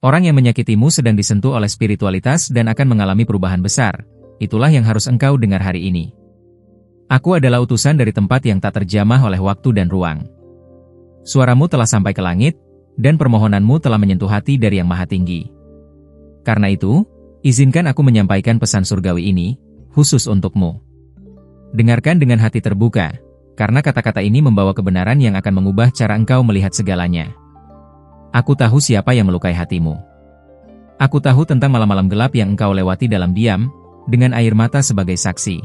Orang yang menyakitimu sedang disentuh oleh spiritualitas dan akan mengalami perubahan besar. Itulah yang harus engkau dengar hari ini. Aku adalah utusan dari tempat yang tak terjamah oleh waktu dan ruang. Suaramu telah sampai ke langit, dan permohonanmu telah menyentuh hati dari Yang Maha Tinggi. Karena itu, izinkan aku menyampaikan pesan surgawi ini, khusus untukmu. Dengarkan dengan hati terbuka, karena kata-kata ini membawa kebenaran yang akan mengubah cara engkau melihat segalanya. Aku tahu siapa yang melukai hatimu. Aku tahu tentang malam-malam gelap yang engkau lewati dalam diam, dengan air mata sebagai saksi.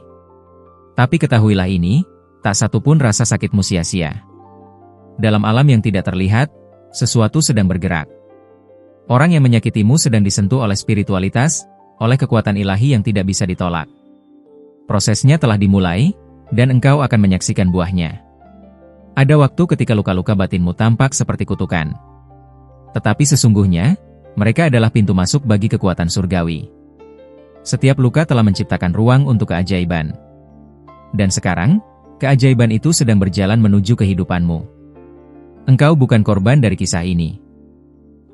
Tapi ketahuilah ini, tak satu pun rasa sakitmu sia-sia. Dalam alam yang tidak terlihat, sesuatu sedang bergerak. Orang yang menyakitimu sedang disentuh oleh spiritualitas, oleh kekuatan ilahi yang tidak bisa ditolak. Prosesnya telah dimulai, dan engkau akan menyaksikan buahnya. Ada waktu ketika luka-luka batinmu tampak seperti kutukan. Tetapi sesungguhnya, mereka adalah pintu masuk bagi kekuatan surgawi. Setiap luka telah menciptakan ruang untuk keajaiban. Dan sekarang, keajaiban itu sedang berjalan menuju kehidupanmu. Engkau bukan korban dari kisah ini.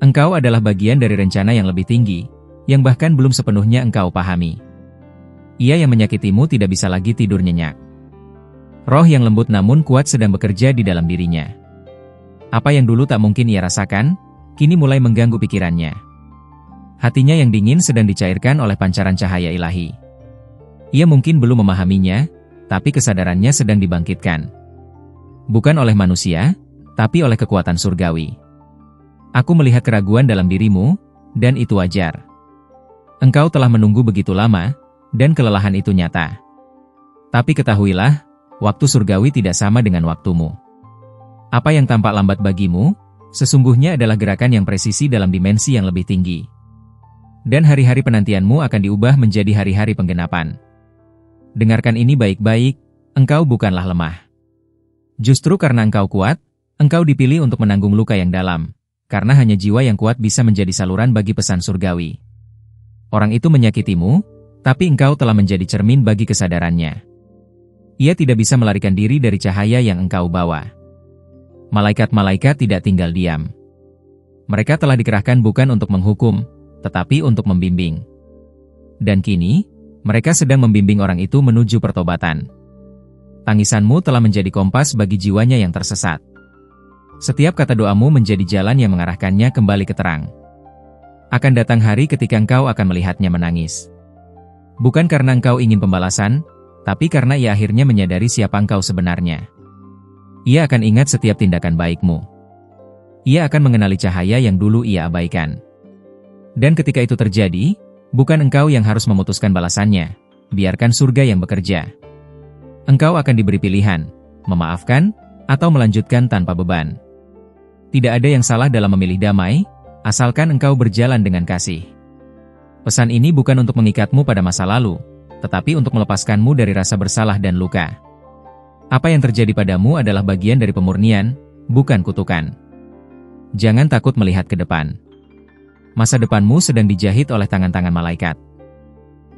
Engkau adalah bagian dari rencana yang lebih tinggi, yang bahkan belum sepenuhnya engkau pahami. Ia yang menyakitimu tidak bisa lagi tidur nyenyak. Roh yang lembut namun kuat sedang bekerja di dalam dirinya. Apa yang dulu tak mungkin ia rasakan, kini mulai mengganggu pikirannya. Hatinya yang dingin sedang dicairkan oleh pancaran cahaya ilahi. Ia mungkin belum memahaminya, tapi kesadarannya sedang dibangkitkan. Bukan oleh manusia, tapi oleh kekuatan surgawi. Aku melihat keraguan dalam dirimu, dan itu wajar. Engkau telah menunggu begitu lama, dan kelelahan itu nyata. Tapi ketahuilah, waktu surgawi tidak sama dengan waktumu. Apa yang tampak lambat bagimu, sesungguhnya adalah gerakan yang presisi dalam dimensi yang lebih tinggi. Dan hari-hari penantianmu akan diubah menjadi hari-hari penggenapan. Dengarkan ini baik-baik, engkau bukanlah lemah. Justru karena engkau kuat, engkau dipilih untuk menanggung luka yang dalam, karena hanya jiwa yang kuat bisa menjadi saluran bagi pesan surgawi. Orang itu menyakitimu, tapi engkau telah menjadi cermin bagi kesadarannya. Ia tidak bisa melarikan diri dari cahaya yang engkau bawa. Malaikat-malaikat tidak tinggal diam. Mereka telah dikerahkan bukan untuk menghukum, tetapi untuk membimbing. Dan kini, mereka sedang membimbing orang itu menuju pertobatan. Tangisanmu telah menjadi kompas bagi jiwanya yang tersesat. Setiap kata doamu menjadi jalan yang mengarahkannya kembali ke terang. Akan datang hari ketika engkau akan melihatnya menangis. Bukan karena engkau ingin pembalasan, tapi karena ia akhirnya menyadari siapa engkau sebenarnya. Ia akan ingat setiap tindakan baikmu. Ia akan mengenali cahaya yang dulu ia abaikan. Dan ketika itu terjadi, bukan engkau yang harus memutuskan balasannya, biarkan surga yang bekerja. Engkau akan diberi pilihan, memaafkan, atau melanjutkan tanpa beban. Tidak ada yang salah dalam memilih damai, asalkan engkau berjalan dengan kasih. Pesan ini bukan untuk mengikatmu pada masa lalu, tetapi untuk melepaskanmu dari rasa bersalah dan luka. Apa yang terjadi padamu adalah bagian dari pemurnian, bukan kutukan. Jangan takut melihat ke depan. Masa depanmu sedang dijahit oleh tangan-tangan malaikat.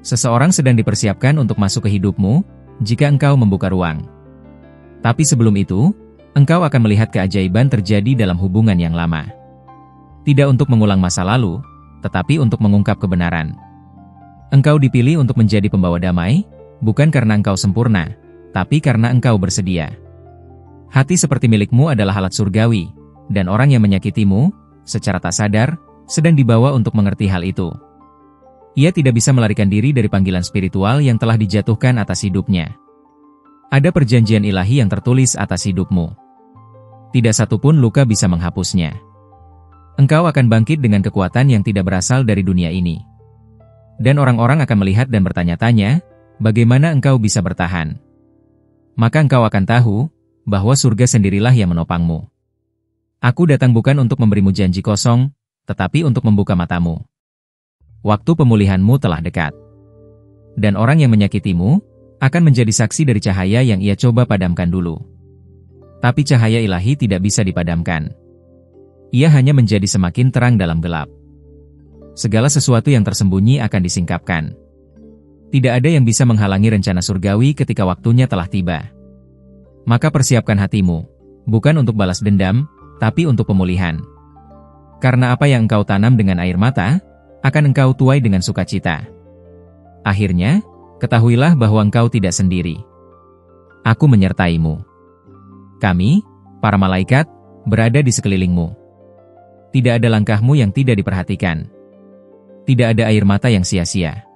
Seseorang sedang dipersiapkan untuk masuk ke hidupmu, jika engkau membuka ruang. Tapi sebelum itu, engkau akan melihat keajaiban terjadi dalam hubungan yang lama. Tidak untuk mengulang masa lalu, tetapi untuk mengungkap kebenaran. Engkau dipilih untuk menjadi pembawa damai, bukan karena engkau sempurna, tapi karena engkau bersedia. Hati seperti milikmu adalah alat surgawi, dan orang yang menyakitimu, secara tak sadar, sedang dibawa untuk mengerti hal itu. Ia tidak bisa melarikan diri dari panggilan spiritual yang telah dijatuhkan atas hidupnya. Ada perjanjian ilahi yang tertulis atas hidupmu. Tidak satupun luka bisa menghapusnya. Engkau akan bangkit dengan kekuatan yang tidak berasal dari dunia ini. Dan orang-orang akan melihat dan bertanya-tanya, bagaimana engkau bisa bertahan. Maka engkau akan tahu, bahwa surga sendirilah yang menopangmu. Aku datang bukan untuk memberimu janji kosong, tetapi untuk membuka matamu. Waktu pemulihanmu telah dekat. Dan orang yang menyakitimu, akan menjadi saksi dari cahaya yang ia coba padamkan dulu. Tapi cahaya ilahi tidak bisa dipadamkan. Ia hanya menjadi semakin terang dalam gelap. Segala sesuatu yang tersembunyi akan disingkapkan. Tidak ada yang bisa menghalangi rencana surgawi ketika waktunya telah tiba. Maka persiapkan hatimu, bukan untuk balas dendam, tapi untuk pemulihan. Karena apa yang engkau tanam dengan air mata, akan engkau tuai dengan sukacita. Akhirnya, ketahuilah bahwa engkau tidak sendiri. Aku menyertaimu. Kami, para malaikat, berada di sekelilingmu. Tidak ada langkahmu yang tidak diperhatikan. Tidak ada air mata yang sia-sia.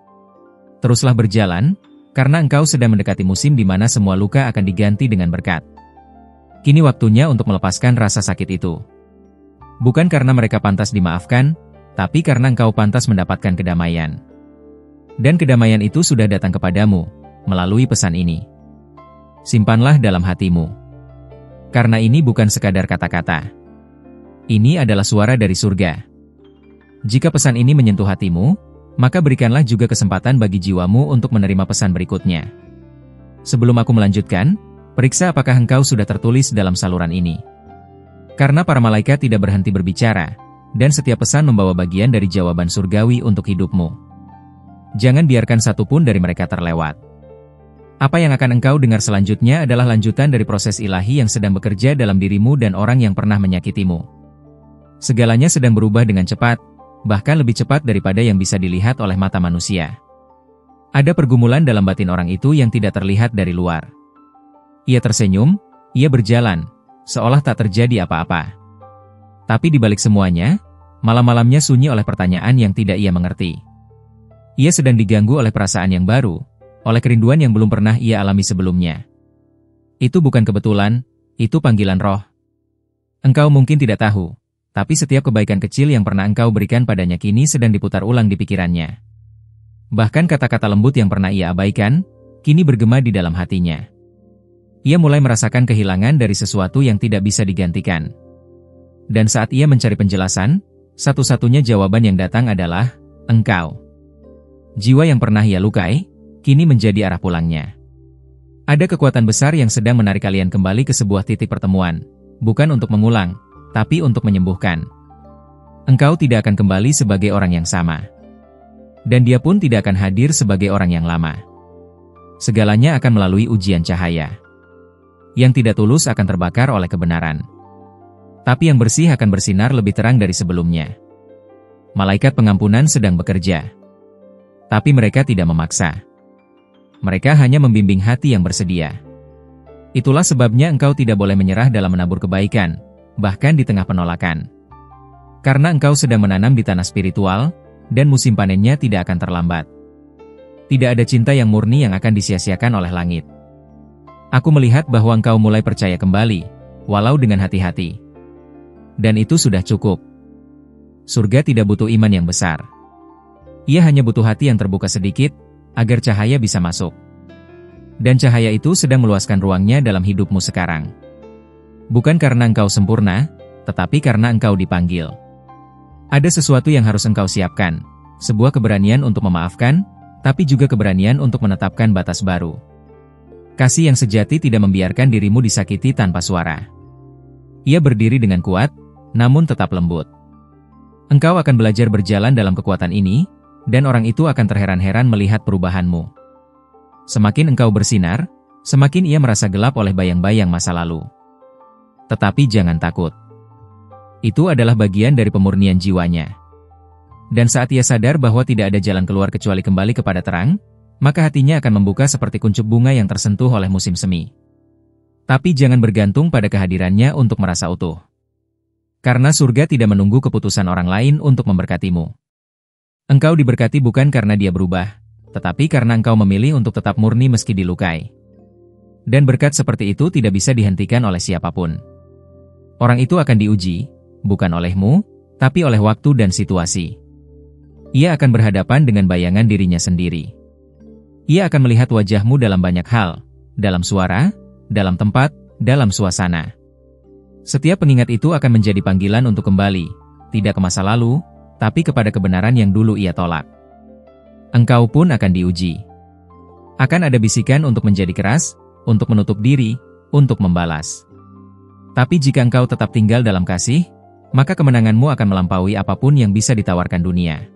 Teruslah berjalan, karena engkau sedang mendekati musim di mana semua luka akan diganti dengan berkat. Kini waktunya untuk melepaskan rasa sakit itu. Bukan karena mereka pantas dimaafkan, tapi karena engkau pantas mendapatkan kedamaian. Dan kedamaian itu sudah datang kepadamu, melalui pesan ini. Simpanlah dalam hatimu. Karena ini bukan sekadar kata-kata. Ini adalah suara dari surga. Jika pesan ini menyentuh hatimu, maka berikanlah juga kesempatan bagi jiwamu untuk menerima pesan berikutnya. Sebelum aku melanjutkan, periksa apakah engkau sudah tertulis dalam saluran ini. Karena para malaikat tidak berhenti berbicara, dan setiap pesan membawa bagian dari jawaban surgawi untuk hidupmu. Jangan biarkan satupun dari mereka terlewat. Apa yang akan engkau dengar selanjutnya adalah lanjutan dari proses ilahi yang sedang bekerja dalam dirimu dan orang yang pernah menyakitimu. Segalanya sedang berubah dengan cepat, bahkan lebih cepat daripada yang bisa dilihat oleh mata manusia. Ada pergumulan dalam batin orang itu yang tidak terlihat dari luar. Ia tersenyum, ia berjalan, seolah tak terjadi apa-apa. Tapi di balik semuanya, malam-malamnya sunyi oleh pertanyaan yang tidak ia mengerti. Ia sedang diganggu oleh perasaan yang baru, oleh kerinduan yang belum pernah ia alami sebelumnya. Itu bukan kebetulan, itu panggilan roh. Engkau mungkin tidak tahu, tapi setiap kebaikan kecil yang pernah engkau berikan padanya kini sedang diputar ulang di pikirannya. Bahkan kata-kata lembut yang pernah ia abaikan, kini bergema di dalam hatinya. Ia mulai merasakan kehilangan dari sesuatu yang tidak bisa digantikan. Dan saat ia mencari penjelasan, satu-satunya jawaban yang datang adalah, engkau. Jiwa yang pernah ia lukai, kini menjadi arah pulangnya. Ada kekuatan besar yang sedang menarik kalian kembali ke sebuah titik pertemuan, bukan untuk mengulang, tapi untuk menyembuhkan. Engkau tidak akan kembali sebagai orang yang sama. Dan dia pun tidak akan hadir sebagai orang yang lama. Segalanya akan melalui ujian cahaya. Yang tidak tulus akan terbakar oleh kebenaran. Tapi yang bersih akan bersinar lebih terang dari sebelumnya. Malaikat pengampunan sedang bekerja. Tapi mereka tidak memaksa. Mereka hanya membimbing hati yang bersedia. Itulah sebabnya engkau tidak boleh menyerah dalam menabur kebaikan, bahkan di tengah penolakan. Karena engkau sedang menanam di tanah spiritual, dan musim panennya tidak akan terlambat. Tidak ada cinta yang murni yang akan disia-siakan oleh langit. Aku melihat bahwa engkau mulai percaya kembali, walau dengan hati-hati. Dan itu sudah cukup. Surga tidak butuh iman yang besar. Ia hanya butuh hati yang terbuka sedikit, agar cahaya bisa masuk. Dan cahaya itu sedang meluaskan ruangnya dalam hidupmu sekarang. Bukan karena engkau sempurna, tetapi karena engkau dipanggil. Ada sesuatu yang harus engkau siapkan, sebuah keberanian untuk memaafkan, tapi juga keberanian untuk menetapkan batas baru. Kasih yang sejati tidak membiarkan dirimu disakiti tanpa suara. Ia berdiri dengan kuat, namun tetap lembut. Engkau akan belajar berjalan dalam kekuatan ini, dan orang itu akan terheran-heran melihat perubahanmu. Semakin engkau bersinar, semakin ia merasa gelap oleh bayang-bayang masa lalu. Tetapi jangan takut. Itu adalah bagian dari pemurnian jiwanya. Dan saat ia sadar bahwa tidak ada jalan keluar kecuali kembali kepada terang, maka hatinya akan membuka seperti kuncup bunga yang tersentuh oleh musim semi. Tapi jangan bergantung pada kehadirannya untuk merasa utuh. Karena surga tidak menunggu keputusan orang lain untuk memberkatimu. Engkau diberkati bukan karena dia berubah, tetapi karena engkau memilih untuk tetap murni meski dilukai. Dan berkat seperti itu tidak bisa dihentikan oleh siapapun. Orang itu akan diuji, bukan olehmu, tapi oleh waktu dan situasi. Ia akan berhadapan dengan bayangan dirinya sendiri. Ia akan melihat wajahmu dalam banyak hal, dalam suara, dalam tempat, dalam suasana. Setiap pengingat itu akan menjadi panggilan untuk kembali, tidak ke masa lalu, tapi kepada kebenaran yang dulu ia tolak. Engkau pun akan diuji. Akan ada bisikan untuk menjadi keras, untuk menutup diri, untuk membalas. Tapi jika engkau tetap tinggal dalam kasih, maka kemenanganmu akan melampaui apapun yang bisa ditawarkan dunia.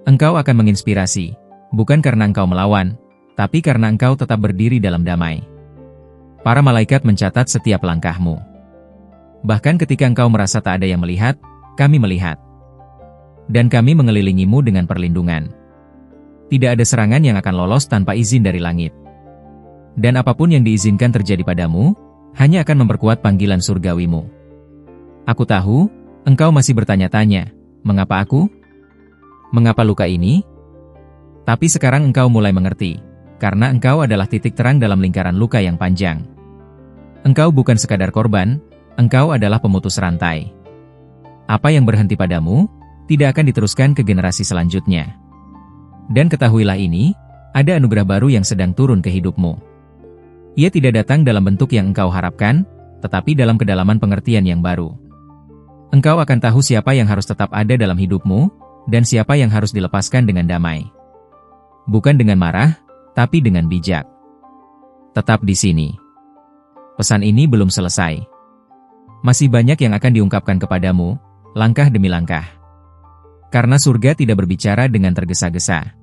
Engkau akan menginspirasi, bukan karena engkau melawan, tapi karena engkau tetap berdiri dalam damai. Para malaikat mencatat setiap langkahmu. Bahkan ketika engkau merasa tak ada yang melihat, kami melihat. Dan kami mengelilingimu dengan perlindungan. Tidak ada serangan yang akan lolos tanpa izin dari langit. Dan apapun yang diizinkan terjadi padamu, hanya akan memperkuat panggilan surgawimu. Aku tahu, engkau masih bertanya-tanya, mengapa aku? Mengapa luka ini? Tapi sekarang engkau mulai mengerti, karena engkau adalah titik terang dalam lingkaran luka yang panjang. Engkau bukan sekadar korban, engkau adalah pemutus rantai. Apa yang berhenti padamu, tidak akan diteruskan ke generasi selanjutnya. Dan ketahuilah ini, ada anugerah baru yang sedang turun ke hidupmu. Ia tidak datang dalam bentuk yang engkau harapkan, tetapi dalam kedalaman pengertian yang baru. Engkau akan tahu siapa yang harus tetap ada dalam hidupmu, dan siapa yang harus dilepaskan dengan damai. Bukan dengan marah, tapi dengan bijak. Tetap di sini. Pesan ini belum selesai. Masih banyak yang akan diungkapkan kepadamu, langkah demi langkah. Karena surga tidak berbicara dengan tergesa-gesa.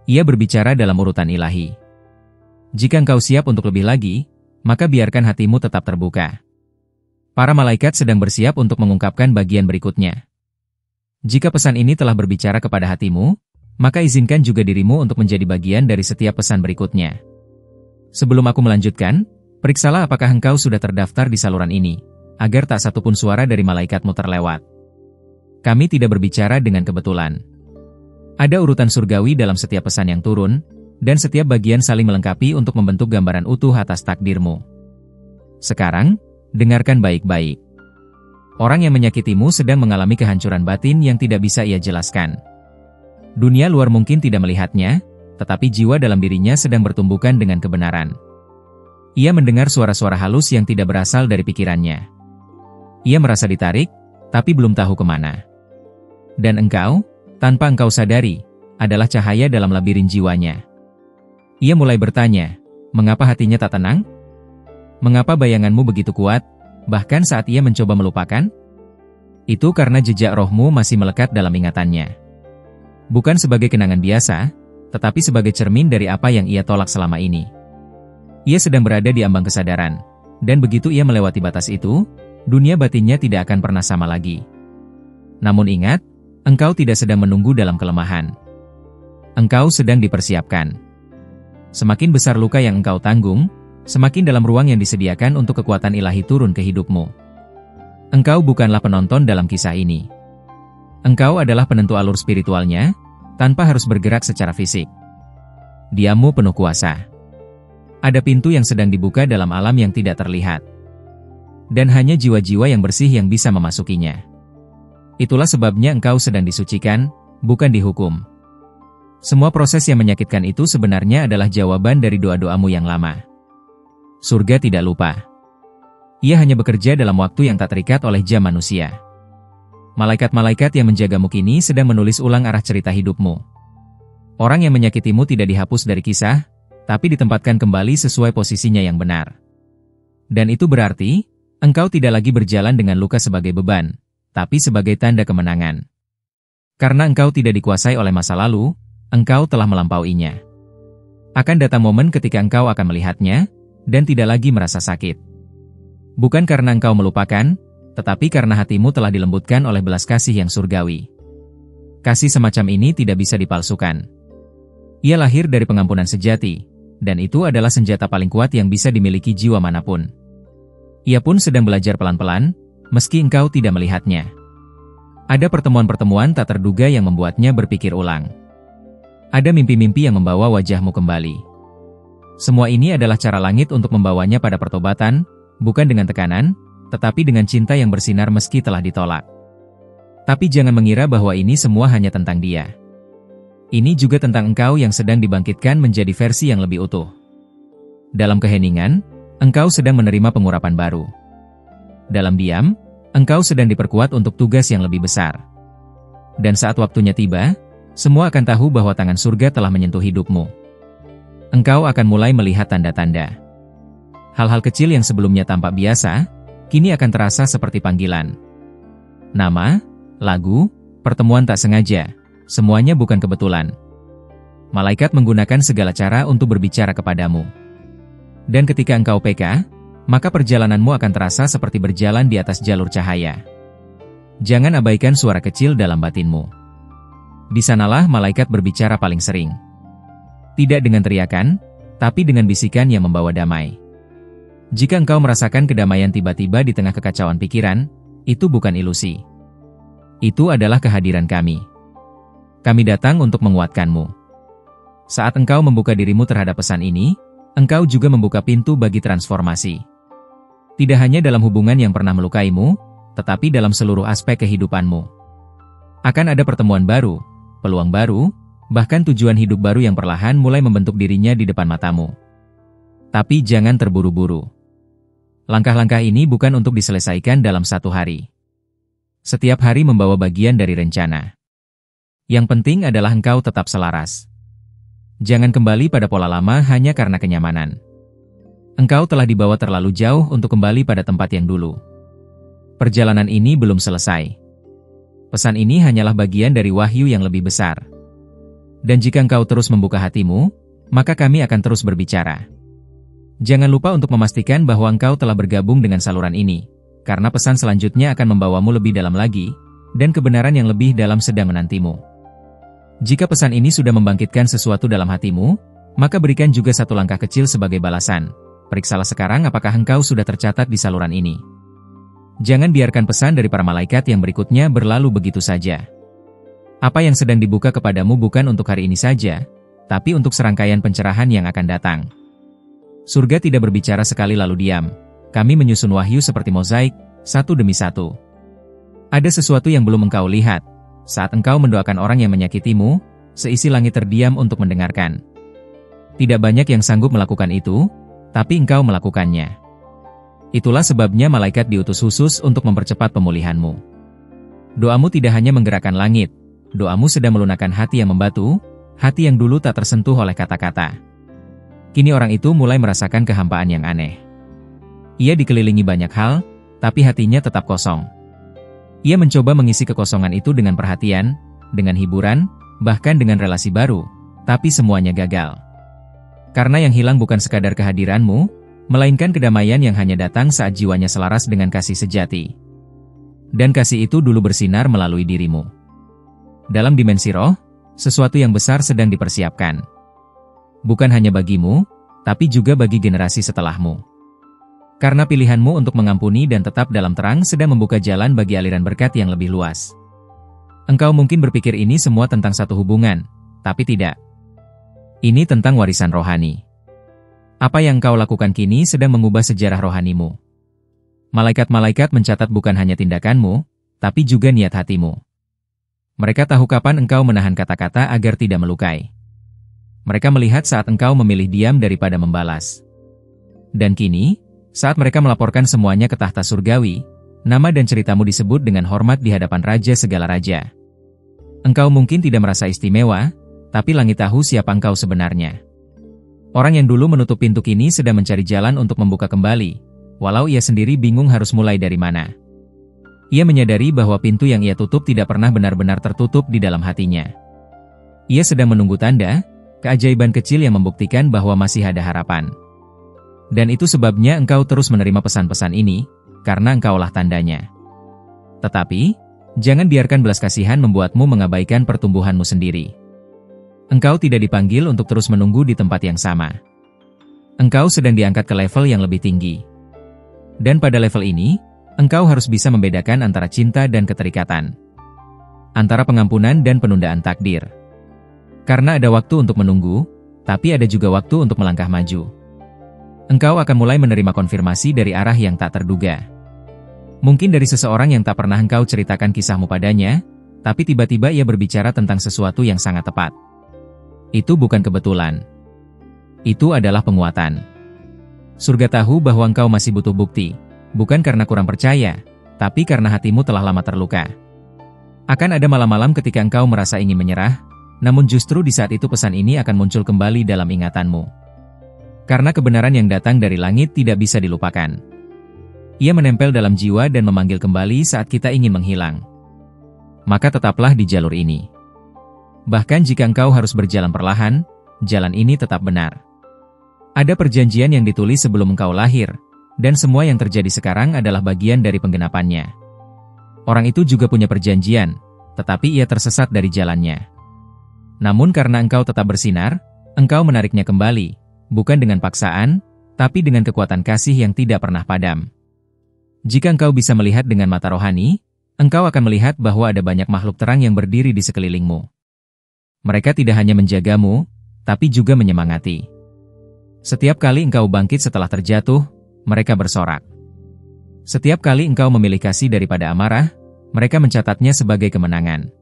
Ia berbicara dalam urutan ilahi. Jika engkau siap untuk lebih lagi, maka biarkan hatimu tetap terbuka. Para malaikat sedang bersiap untuk mengungkapkan bagian berikutnya. Jika pesan ini telah berbicara kepada hatimu, maka izinkan juga dirimu untuk menjadi bagian dari setiap pesan berikutnya. Sebelum aku melanjutkan, periksalah apakah engkau sudah terdaftar di saluran ini, agar tak satupun suara dari malaikatmu terlewat. Kami tidak berbicara dengan kebetulan. Ada urutan surgawi dalam setiap pesan yang turun, dan setiap bagian saling melengkapi untuk membentuk gambaran utuh atas takdirmu. Sekarang, dengarkan baik-baik. Orang yang menyakitimu sedang mengalami kehancuran batin yang tidak bisa ia jelaskan. Dunia luar mungkin tidak melihatnya, tetapi jiwa dalam dirinya sedang bertumbukan dengan kebenaran. Ia mendengar suara-suara halus yang tidak berasal dari pikirannya. Ia merasa ditarik, tapi belum tahu kemana. Dan engkau, tanpa engkau sadari, adalah cahaya dalam labirin jiwanya. Ia mulai bertanya, mengapa hatinya tak tenang? Mengapa bayanganmu begitu kuat, bahkan saat ia mencoba melupakan? Itu karena jejak rohmu masih melekat dalam ingatannya. Bukan sebagai kenangan biasa, tetapi sebagai cermin dari apa yang ia tolak selama ini. Ia sedang berada di ambang kesadaran, dan begitu ia melewati batas itu, dunia batinnya tidak akan pernah sama lagi. Namun ingat, engkau tidak sedang menunggu dalam kelemahan. Engkau sedang dipersiapkan. Semakin besar luka yang engkau tanggung, semakin dalam ruang yang disediakan untuk kekuatan ilahi turun ke hidupmu. Engkau bukanlah penonton dalam kisah ini. Engkau adalah penentu alur spiritualnya, tanpa harus bergerak secara fisik. Diammu penuh kuasa. Ada pintu yang sedang dibuka dalam alam yang tidak terlihat. Dan hanya jiwa-jiwa yang bersih yang bisa memasukinya. Itulah sebabnya engkau sedang disucikan, bukan dihukum. Semua proses yang menyakitkan itu sebenarnya adalah jawaban dari doa-doamu yang lama. Surga tidak lupa. Ia hanya bekerja dalam waktu yang tak terikat oleh jam manusia. Malaikat-malaikat yang menjagamu kini sedang menulis ulang arah cerita hidupmu. Orang yang menyakitimu tidak dihapus dari kisah, tapi ditempatkan kembali sesuai posisinya yang benar. Dan itu berarti, engkau tidak lagi berjalan dengan luka sebagai beban, tapi sebagai tanda kemenangan. Karena engkau tidak dikuasai oleh masa lalu, engkau telah melampauinya. Akan datang momen ketika engkau akan melihatnya, dan tidak lagi merasa sakit. Bukan karena engkau melupakan, tetapi karena hatimu telah dilembutkan oleh belas kasih yang surgawi. Kasih semacam ini tidak bisa dipalsukan. Ia lahir dari pengampunan sejati, dan itu adalah senjata paling kuat yang bisa dimiliki jiwa manapun. Ia pun sedang belajar pelan-pelan, meski engkau tidak melihatnya. Ada pertemuan-pertemuan tak terduga yang membuatnya berpikir ulang. Ada mimpi-mimpi yang membawa wajahmu kembali. Semua ini adalah cara langit untuk membawanya pada pertobatan, bukan dengan tekanan, tetapi dengan cinta yang bersinar meski telah ditolak. Tapi jangan mengira bahwa ini semua hanya tentang dia. Ini juga tentang engkau yang sedang dibangkitkan menjadi versi yang lebih utuh. Dalam keheningan, engkau sedang menerima pengurapan baru. Dalam diam, engkau sedang diperkuat untuk tugas yang lebih besar. Dan saat waktunya tiba, semua akan tahu bahwa tangan surga telah menyentuh hidupmu. Engkau akan mulai melihat tanda-tanda. Hal-hal kecil yang sebelumnya tampak biasa, kini akan terasa seperti panggilan. Nama, lagu, pertemuan tak sengaja, semuanya bukan kebetulan. Malaikat menggunakan segala cara untuk berbicara kepadamu. Dan ketika engkau peka, maka perjalananmu akan terasa seperti berjalan di atas jalur cahaya. Jangan abaikan suara kecil dalam batinmu. Di sanalah malaikat berbicara paling sering. Tidak dengan teriakan, tapi dengan bisikan yang membawa damai. Jika engkau merasakan kedamaian tiba-tiba di tengah kekacauan pikiran, itu bukan ilusi. Itu adalah kehadiran kami. Kami datang untuk menguatkanmu. Saat engkau membuka dirimu terhadap pesan ini, engkau juga membuka pintu bagi transformasi. Tidak hanya dalam hubungan yang pernah melukaimu, tetapi dalam seluruh aspek kehidupanmu. Akan ada pertemuan baru, peluang baru, bahkan tujuan hidup baru yang perlahan mulai membentuk dirinya di depan matamu. Tapi jangan terburu-buru. Langkah-langkah ini bukan untuk diselesaikan dalam satu hari. Setiap hari membawa bagian dari rencana. Yang penting adalah engkau tetap selaras. Jangan kembali pada pola lama hanya karena kenyamanan. Engkau telah dibawa terlalu jauh untuk kembali pada tempat yang dulu. Perjalanan ini belum selesai. Pesan ini hanyalah bagian dari wahyu yang lebih besar. Dan jika engkau terus membuka hatimu, maka kami akan terus berbicara. Jangan lupa untuk memastikan bahwa engkau telah bergabung dengan saluran ini, karena pesan selanjutnya akan membawamu lebih dalam lagi, dan kebenaran yang lebih dalam sedang menantimu. Jika pesan ini sudah membangkitkan sesuatu dalam hatimu, maka berikan juga satu langkah kecil sebagai balasan. Periksalah sekarang apakah engkau sudah tercatat di saluran ini. Jangan biarkan pesan dari para malaikat yang berikutnya berlalu begitu saja. Apa yang sedang dibuka kepadamu bukan untuk hari ini saja, tapi untuk serangkaian pencerahan yang akan datang. Surga tidak berbicara sekali lalu diam. Kami menyusun wahyu seperti mozaik, satu demi satu. Ada sesuatu yang belum engkau lihat. Saat engkau mendoakan orang yang menyakitimu, seisi langit terdiam untuk mendengarkan. Tidak banyak yang sanggup melakukan itu, tapi engkau melakukannya. Itulah sebabnya malaikat diutus khusus untuk mempercepat pemulihanmu. Doamu tidak hanya menggerakkan langit, doamu sedang melunakkan hati yang membatu, hati yang dulu tak tersentuh oleh kata-kata. Kini orang itu mulai merasakan kehampaan yang aneh. Ia dikelilingi banyak hal, tapi hatinya tetap kosong. Ia mencoba mengisi kekosongan itu dengan perhatian, dengan hiburan, bahkan dengan relasi baru, tapi semuanya gagal. Karena yang hilang bukan sekadar kehadiranmu, melainkan kedamaian yang hanya datang saat jiwanya selaras dengan kasih sejati. Dan kasih itu dulu bersinar melalui dirimu. Dalam dimensi roh, sesuatu yang besar sedang dipersiapkan. Bukan hanya bagimu, tapi juga bagi generasi setelahmu. Karena pilihanmu untuk mengampuni dan tetap dalam terang sedang membuka jalan bagi aliran berkat yang lebih luas. Engkau mungkin berpikir ini semua tentang satu hubungan, tapi tidak. Ini tentang warisan rohani. Apa yang engkau lakukan kini sedang mengubah sejarah rohanimu. Malaikat-malaikat mencatat bukan hanya tindakanmu, tapi juga niat hatimu. Mereka tahu kapan engkau menahan kata-kata agar tidak melukai. Mereka melihat saat engkau memilih diam daripada membalas. Dan kini, saat mereka melaporkan semuanya ke tahta surgawi, nama dan ceritamu disebut dengan hormat di hadapan Raja segala raja. Engkau mungkin tidak merasa istimewa, tapi langit tahu siapa engkau sebenarnya. Orang yang dulu menutup pintu kini sedang mencari jalan untuk membuka kembali, walau ia sendiri bingung harus mulai dari mana. Ia menyadari bahwa pintu yang ia tutup tidak pernah benar-benar tertutup di dalam hatinya. Ia sedang menunggu tanda, keajaiban kecil yang membuktikan bahwa masih ada harapan. Dan itu sebabnya engkau terus menerima pesan-pesan ini, karena engkaulah tandanya. Tetapi, jangan biarkan belas kasihan membuatmu mengabaikan pertumbuhanmu sendiri. Engkau tidak dipanggil untuk terus menunggu di tempat yang sama. Engkau sedang diangkat ke level yang lebih tinggi. Dan pada level ini, engkau harus bisa membedakan antara cinta dan keterikatan. Antara pengampunan dan penundaan takdir. Karena ada waktu untuk menunggu, tapi ada juga waktu untuk melangkah maju. Engkau akan mulai menerima konfirmasi dari arah yang tak terduga. Mungkin dari seseorang yang tak pernah engkau ceritakan kisahmu padanya, tapi tiba-tiba ia berbicara tentang sesuatu yang sangat tepat. Itu bukan kebetulan. Itu adalah penguatan. Surga tahu bahwa engkau masih butuh bukti, bukan karena kurang percaya, tapi karena hatimu telah lama terluka. Akan ada malam-malam ketika engkau merasa ingin menyerah, namun justru di saat itu pesan ini akan muncul kembali dalam ingatanmu. Karena kebenaran yang datang dari langit tidak bisa dilupakan. Ia menempel dalam jiwa dan memanggil kembali saat kita ingin menghilang. Maka tetaplah di jalur ini. Bahkan jika engkau harus berjalan perlahan, jalan ini tetap benar. Ada perjanjian yang ditulis sebelum engkau lahir, dan semua yang terjadi sekarang adalah bagian dari penggenapannya. Orang itu juga punya perjanjian, tetapi ia tersesat dari jalannya. Namun karena engkau tetap bersinar, engkau menariknya kembali, bukan dengan paksaan, tapi dengan kekuatan kasih yang tidak pernah padam. Jika engkau bisa melihat dengan mata rohani, engkau akan melihat bahwa ada banyak makhluk terang yang berdiri di sekelilingmu. Mereka tidak hanya menjagamu, tapi juga menyemangati. Setiap kali engkau bangkit setelah terjatuh, mereka bersorak. Setiap kali engkau memilih kasih daripada amarah, mereka mencatatnya sebagai kemenangan.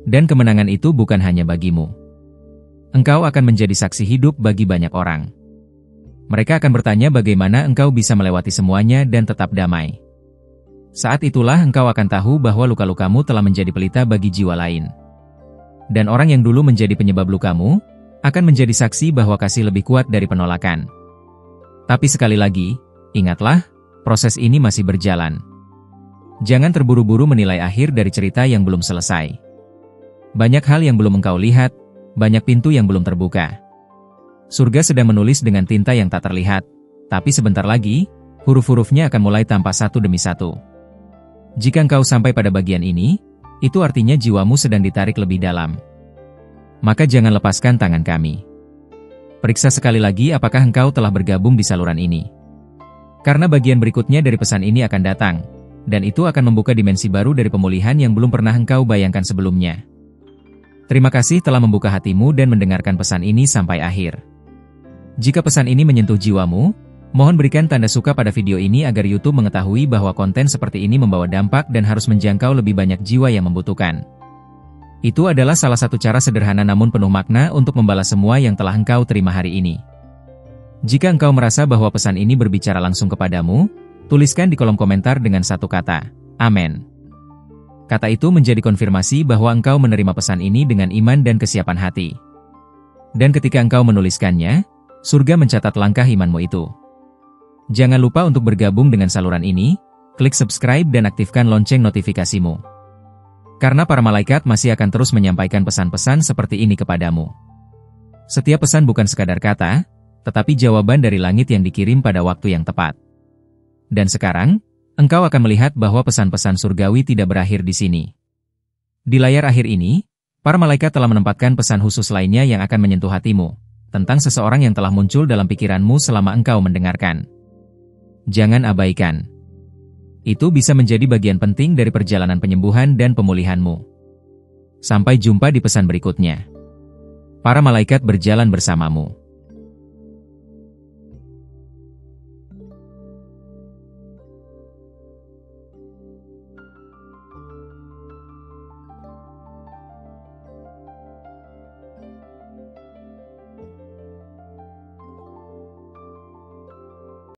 Dan kemenangan itu bukan hanya bagimu. Engkau akan menjadi saksi hidup bagi banyak orang. Mereka akan bertanya bagaimana engkau bisa melewati semuanya dan tetap damai. Saat itulah engkau akan tahu bahwa luka-lukamu telah menjadi pelita bagi jiwa lain. Dan orang yang dulu menjadi penyebab lukamu, akan menjadi saksi bahwa kasih lebih kuat dari penolakan. Tapi sekali lagi, ingatlah, proses ini masih berjalan. Jangan terburu-buru menilai akhir dari cerita yang belum selesai. Banyak hal yang belum engkau lihat, banyak pintu yang belum terbuka. Surga sedang menulis dengan tinta yang tak terlihat, tapi sebentar lagi, huruf-hurufnya akan mulai tampak satu demi satu. Jika engkau sampai pada bagian ini, itu artinya jiwamu sedang ditarik lebih dalam. Maka jangan lepaskan tangan kami. Periksa sekali lagi apakah engkau telah bergabung di saluran ini. Karena bagian berikutnya dari pesan ini akan datang, dan itu akan membuka dimensi baru dari pemulihan yang belum pernah engkau bayangkan sebelumnya. Terima kasih telah membuka hatimu dan mendengarkan pesan ini sampai akhir. Jika pesan ini menyentuh jiwamu, mohon berikan tanda suka pada video ini agar YouTube mengetahui bahwa konten seperti ini membawa dampak dan harus menjangkau lebih banyak jiwa yang membutuhkan. Itu adalah salah satu cara sederhana namun penuh makna untuk membalas semua yang telah engkau terima hari ini. Jika engkau merasa bahwa pesan ini berbicara langsung kepadamu, tuliskan di kolom komentar dengan satu kata, Amin. Kata itu menjadi konfirmasi bahwa engkau menerima pesan ini dengan iman dan kesiapan hati. Dan ketika engkau menuliskannya, surga mencatat langkah imanmu itu. Jangan lupa untuk bergabung dengan saluran ini, klik subscribe dan aktifkan lonceng notifikasimu. Karena para malaikat masih akan terus menyampaikan pesan-pesan seperti ini kepadamu. Setiap pesan bukan sekadar kata, tetapi jawaban dari langit yang dikirim pada waktu yang tepat. Dan sekarang, engkau akan melihat bahwa pesan-pesan surgawi tidak berakhir di sini. Di layar akhir ini, para malaikat telah menempatkan pesan khusus lainnya yang akan menyentuh hatimu, tentang seseorang yang telah muncul dalam pikiranmu selama engkau mendengarkan. Jangan abaikan. Itu bisa menjadi bagian penting dari perjalanan penyembuhan dan pemulihanmu. Sampai jumpa di pesan berikutnya. Para malaikat berjalan bersamamu.